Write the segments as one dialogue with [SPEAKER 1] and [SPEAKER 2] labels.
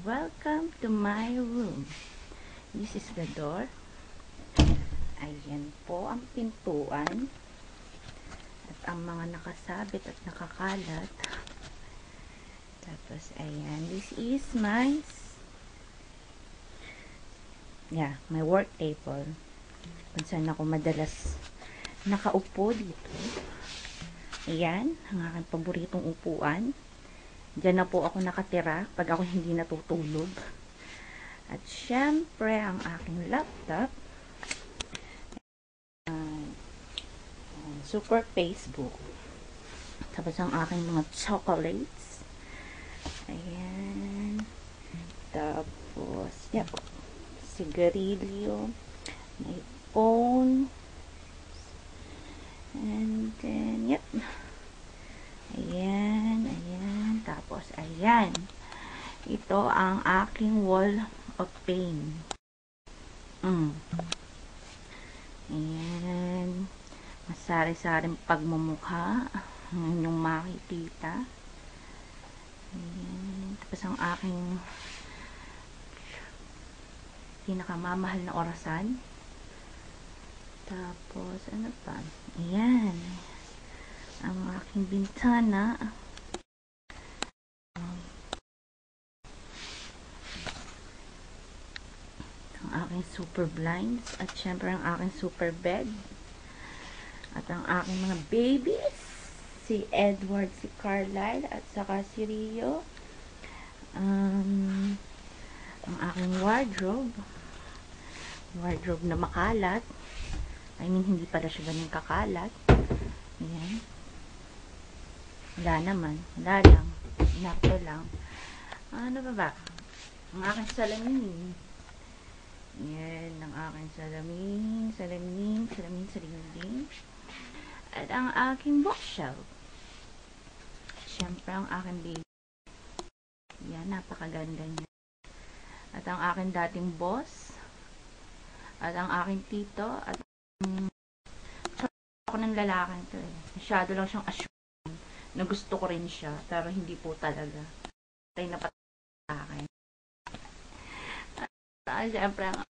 [SPEAKER 1] welcome to my room. This is the door. Ayan po ang pintuan. At ang mga nakasabit at nakakalat. Tapos, ayan. This is my work table. Kung saan ako madalas nakaupo dito. Ayan, ang aking paboritong upuan. Diyan na po ako nakatira pag ako hindi natutulog. At syempre, ang aking laptop. Super Facebook. Tapos ang aking mga chocolates. Ayan. Tapos, sigarilyo. May phone. And then, Ayan. Tapos, ayan. Ito ang aking wall of pain. Ayan. Masari-saring pagmumukha. Ang inyong makikita. Ayan. Tapos, ang aking pinakamamahal na orasan. Tapos, ano pa? Ayan. Ang aking bintana. Ang aking super blinds. At syempre ang aking super bed. At ang aking mga babies. Si Edward, si Carlisle, at saka si Rio. Ang aking wardrobe. Wardrobe na makalat. I mean, hindi pala siya ganun kakalat. Ayan. Wala naman. Wala lang. Nakto lang. Ano ba? Ang aking salamin. Yan. Ang aking salamin. At ang aking bookshelf. Siyempre, ang aking baby. Yan. Napakaganda niya. At ang aking dating boss. At ang aking tito. At ako ng lalaking to eh. Masyado lang siyang assume na gusto ko rin siya, pero hindi po talaga. Patay na patay sa akin. Siyempre, ang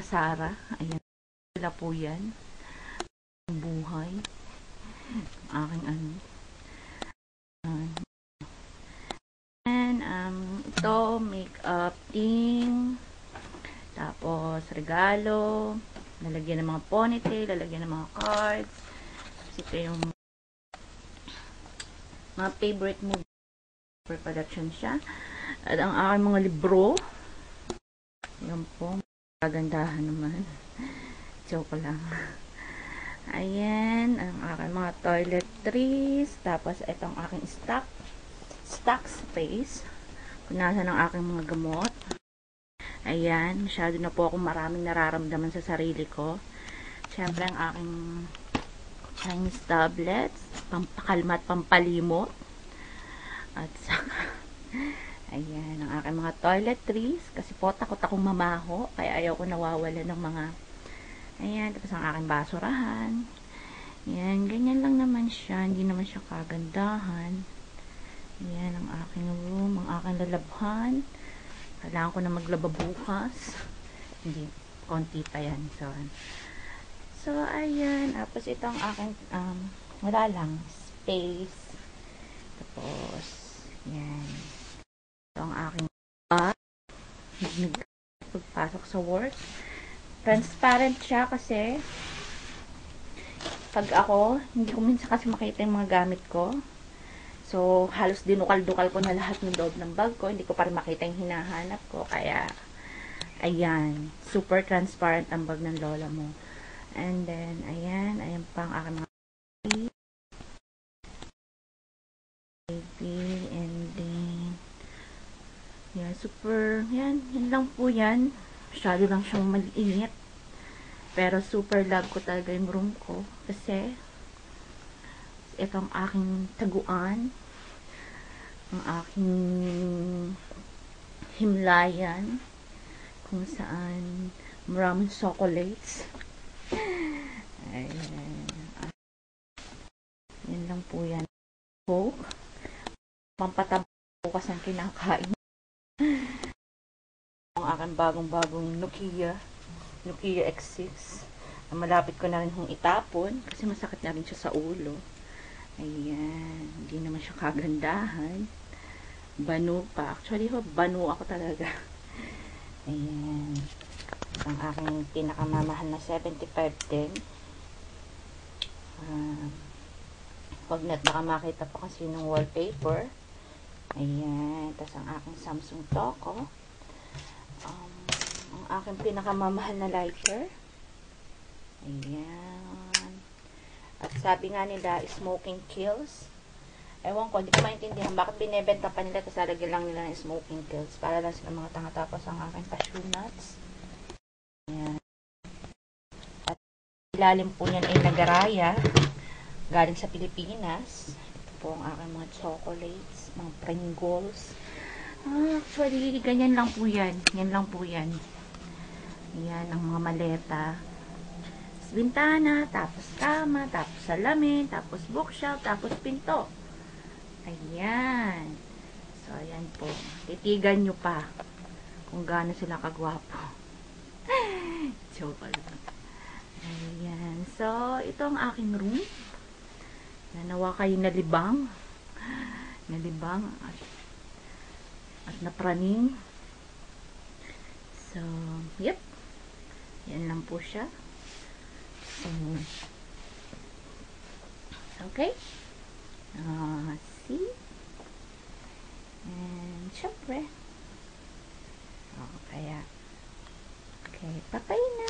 [SPEAKER 1] Sarah, ayan, sila po yan. Ang buhay. Ang aking and, ito, make-up thing. Tapos, regalo. Lalagyan ng mga ponytail, lalagyan ng mga cards. Ito yung mga favorite movie. For production siya. At ang aking mga libro. Yan po. Kagandahan naman. Joke lang. Ayan. Ang aking mga toiletries. Tapos, itong aking stock space. Punasan ng aking mga gamot. Ayan. Masyado na po akong maraming nararamdaman sa sarili ko. Siyempre, ang aking Chinese tablets. Pampakalma at pampalimot. At saka, ayan, ang aking mga toiletries. Kasi po, takot akong mamaho. Kaya ayaw ko nawawala ng mga, ayan, tapos ang aking basurahan. Ayan, ganyan lang naman siya. Hindi naman siya kagandahan. Ayan, ang aking room, ang aking lalabhan. Kailangan ko na maglaba bukas. Hindi, konti pa yan. So, ayan. Tapos, ito ang aking, wala lang, space. Tapos, yan. Ito ang aking bag. Pagpasok sa work. Transparent siya kasi pag ako, hindi ko minsan kasi makita yung mga gamit ko. So, halos dinukal-dukal ko na lahat ng loob ng bag ko. Hindi ko pa rin makita yung hinahanap ko. Kaya, ayan. Super transparent ang bag ng lola mo. And then, ayan. Ayan pa ang aking mga baby. And then, yan. Super, yan. Yan lang po yan. Masyado lang siyang maliit. Pero super love ko talaga yung room ko. Kasi, itong aking taguan. Ang aking himlayan. Kung saan maraming chocolates. Ayan. Yan lang po yan. Coke. Pampataba po kasi ang kinakain. ang aking bagong-bagong Nokia X6. Malapit ko na rin hong itapon kasi masakit na rin siya sa ulo. Ayan, hindi naman siya kagandahan. Banu pa. Actually, banu ako talaga. Ayan. Ang aking pinakamamahal na 7510. Pag baka makita pa kasi ng wallpaper. Ayan. Tapos ang aking Samsung Toco. Ang aking pinakamamahal na lighter. Ayan. At sabi nga nila, smoking kills. Ewan ko, hindi ko maintindihan bakit binebenta pa nila tapos lalagyan lang nila ng smoking kills. Para lang sila mga tanga. Tapos ang aking cashew nuts. Ayan. At ilalim po niyan ay nagaraya. Galing sa Pilipinas. Ito po ang aking mga chocolates, mga Pringles. Actually, ganyan lang po yan. Yan lang po yan. Ayan, ang mga maleta. Bintana, tapos kama, tapos salamin, tapos bookshelf, tapos pinto. Ayan. So, ayan po. Titigan nyo pa kung gaano sila kagwapo. Joke lang. Ayan. So, ito ang aking room. Nawa kayo nalibang. Nalibang at napraning. So, yep. Yan lang po siya. Okay. See? And syempre. Okay, patay na.